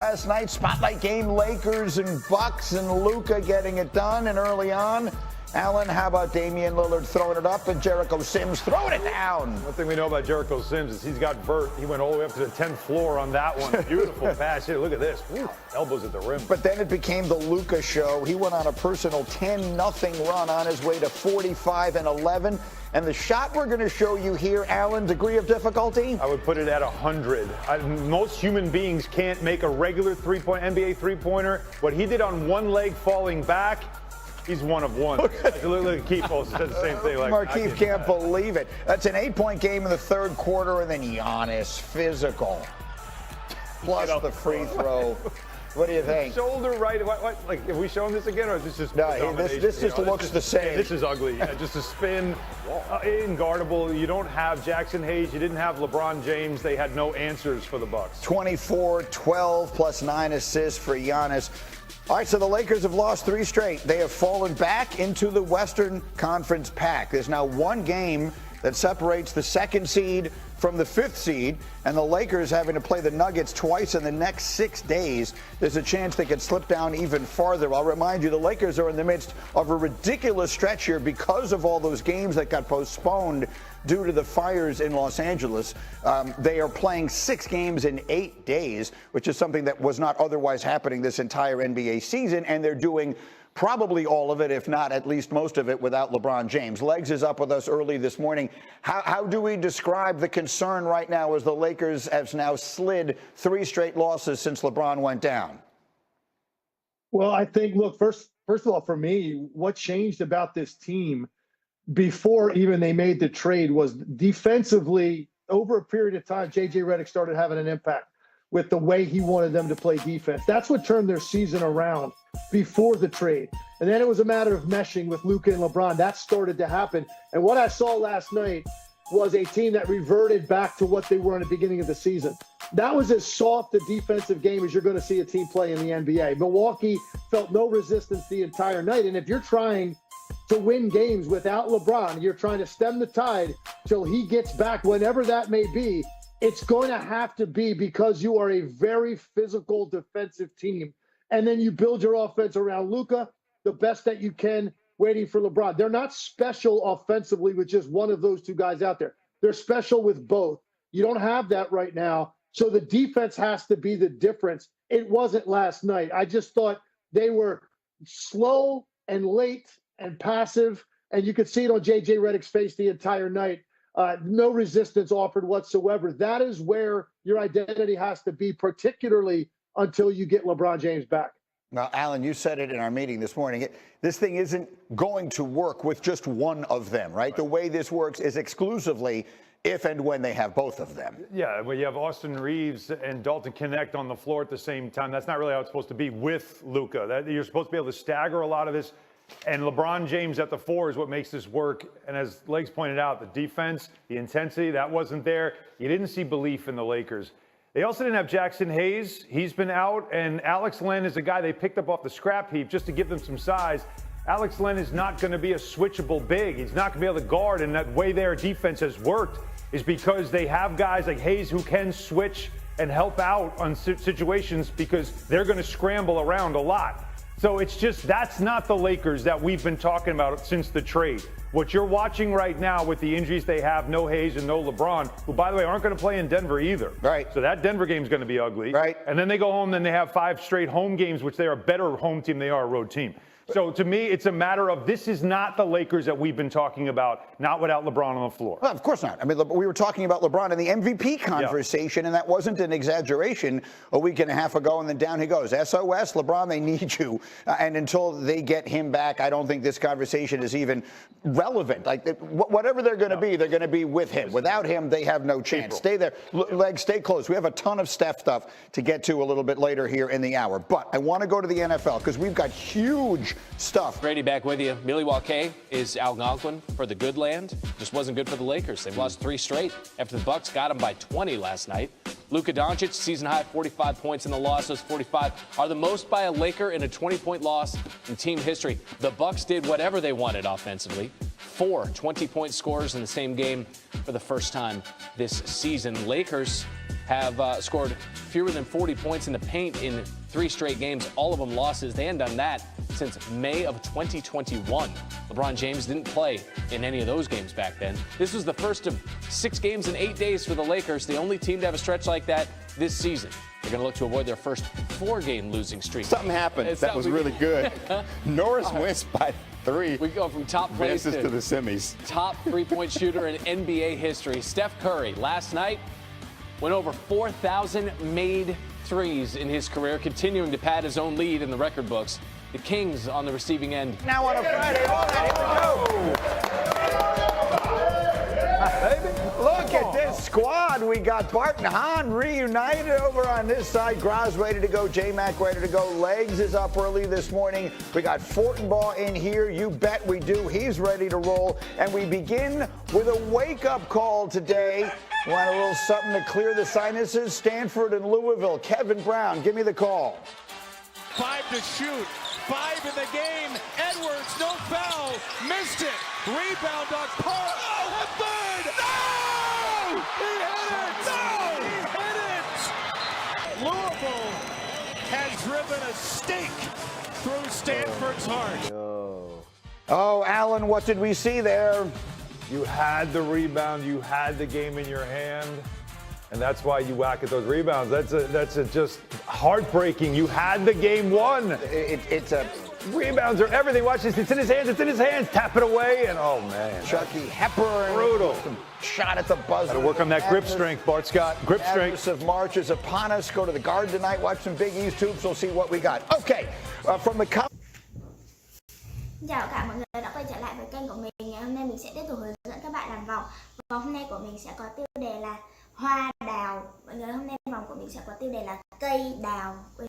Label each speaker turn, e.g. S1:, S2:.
S1: Last night, spotlight game, Lakers and Bucks, and Luka getting it done. And early on, Alan, how about Damian Lillard throwing it up and Jericho Sims throwing it down?
S2: One thing we know about Jericho Sims is he's got vert. He went all the way up to the 10th floor on that one. Beautiful pass here. Look at this. Woo. Elbows at the rim.
S1: But then it became the Luka show. He went on a personal 10-0 run on his way to 45-11. And the shot we're going to show you here, Alan, degree of difficulty?
S2: I would put it at 100. Most human beings can't make a regular NBA three-pointer. What he did on one leg falling back, he's one of one. Look at Keith also said the same thing.
S1: Markeith can't believe it. That's an 8-point game in the third quarter, and then Giannis, physical. Plus the free throw. What do you think?
S2: Shoulder right. Like, have we shown this again, or is this just
S1: no? This just looks the same.
S2: This is ugly. Just a spin, inguardable. You don't have Jackson Hayes. You didn't have LeBron James. They had no answers for the Bucks.
S1: 24-12 plus 9 assists for Giannis. All right, so the Lakers have lost 3 straight. They have fallen back into the Western Conference pack. There's now one game that separates the 2nd seed from the 5th seed, and the Lakers having to play the Nuggets twice in the next 6 days. There's a chance they could slip down even farther. I'll remind you, the Lakers are in the midst of a ridiculous stretch here because of all those games that got postponed due to the fires in Los Angeles. They are playing 6 games in 8 days, which is something that was not otherwise happening this entire NBA season, and they're doing probably all of it, if not at least most of it, without LeBron James. Legs is up with us early this morning. How do we describe the concern right now as the Lakers have now slid 3 straight losses since LeBron went down?
S3: Well, I think, look, first of all, for me, what changed about this team before even they made the trade was defensively, over a period of time, J.J. Redick started having an impact with the way he wanted them to play defense. That's what turned their season around before the trade. And then it was a matter of meshing with Luka and LeBron. That started to happen. And what I saw last night was a team that reverted back to what they were in the beginning of the season. That was as soft a defensive game as you're going to see a team play in the NBA. Milwaukee felt no resistance the entire night. And if you're trying to win games without LeBron, you're trying to stem the tide till he gets back, whenever that may be, it's going to have to be because you are a very physical defensive team. And then you build your offense around Luka, the best that you can, waiting for LeBron. They're not special offensively with just one of those 2 guys out there. They're special with both. You don't have that right now. So the defense has to be the difference. It wasn't last night. I just thought they were slow and late and passive. And you could see it on J.J. Redick's face the entire night. No resistance offered whatsoever. That is where your identity has to be, particularly until you get LeBron James back.
S1: Now, Alan, you said it in our meeting this morning. This thing isn't going to work with just one of them, right? The way this works is exclusively if and when they have both of them.
S2: Yeah, when you have Austin Reeves and Dalton Connect on the floor at the same time, that's not really how it's supposed to be with Luka. You're supposed to be able to stagger a lot of this. And LeBron James at the 4 is what makes this work. And as Legs pointed out, the defense, the intensity, that wasn't there. You didn't see belief in the Lakers. They also didn't have Jackson Hayes. He's been out. And Alex Len is a guy they picked up off the scrap heap just to give them some size. Alex Len is not going to be a switchable big. He's not going to be able to guard. And that way their defense has worked is because they have guys like Hayes who can switch and help out on situations because they're going to scramble around a lot. So it's just, that's not the Lakers that we've been talking about since the trade. What you're watching right now with the injuries they have, no Hayes and no LeBron, who, by the way, aren't going to play in Denver either.
S1: Right.
S2: So that Denver game's going to be ugly.
S1: Right.
S2: And then they go home, then they have 5 straight home games, which they are a better home team than they are a road team. So to me, it's a matter of this is not the Lakers that we've been talking about, not without LeBron on the floor.
S1: Well, of course not. I mean, we were talking about LeBron in the MVP conversation, and that wasn't an exaggeration a week and a half ago, and then down he goes. SOS, LeBron, they need you. And until they get him back, I don't think this conversation is even relevant. Like, whatever they're going to be with him. Without him, they have no chance. Stay there. Legs, stay close. We have a ton of Steph stuff to get to a little bit later here in the hour. But I want to go to the NFL because we've got huge stuff.
S4: Brady back with you. Milwaukee is Algonquin for the good land. Just wasn't good for the Lakers. They've lost 3 straight after the Bucks got them by 20 last night. Luka Doncic, season high 45 points in the loss. Those 45 are the most by a Laker in a 20-point loss in team history. The Bucks did whatever they wanted offensively. 4 20-point scores in the same game for the first time this season. Lakers have scored fewer than 40 points in the paint in 3 straight games, all of them losses. They hadn't done that since May of 2021. LeBron James didn't play in any of those games back then. This was the first of 6 games in 8 days for the Lakers, the only team to have a stretch like that this season. They're going to look to avoid their first 4-game losing streak.
S5: Something happened that was really good. Norris wins by 3.
S4: We go from top place
S5: to the semis.
S4: Top 3-point shooter in NBA history. Steph Curry last night went over 4,000 made threes in his career, continuing to pad his own lead in the record books. The Kings on the receiving end.
S1: Now on a Friday morning, here we go. Look at this squad. We got Bart and Hahn reunited over on this side. Graz ready to go. J-Mac ready to go. Legs is up early this morning. We got Fortenbaugh in here. You bet we do. He's ready to roll. And we begin with a wake-up call today. Want a little something to clear the sinuses? Stanford and Louisville. Kevin Brown, give me the call.
S6: 5 to shoot. 5 in the game. Edwards, no foul. Missed it. Rebound on Paul. Oh, a third. No! He hit it. No! He hit it. Louisville has driven a stake through Stanford's heart.
S1: Oh, Alan, what did we see there?
S2: You had the rebound, you had the game in your hand, and that's why you whack at those rebounds. That's just heartbreaking. You had the game won.
S1: It's a
S2: Rebounds are everything. Watch this. It's in his hands. It's in his hands. Tap it away, and oh man,
S1: Chucky Hepburn.
S2: Brutal.
S1: Shot at the buzzer.
S2: Got to work on that grip strength, Bart Scott. Grip strength.
S1: The of March is upon us. Go to the Garden tonight. Watch some Big East hoops. We'll see what we got. Okay, from the.
S7: Xin chào tất cả mọi người đã quay trở lại với kênh của mình. Ngày hôm nay mình sẽ tiếp tục hướng dẫn các bạn làm vòng. Vòng hôm nay của mình sẽ có tiêu đề là hoa đào. Mọi người, hôm nay vòng của mình sẽ có tiêu đề là cây đào. Ui,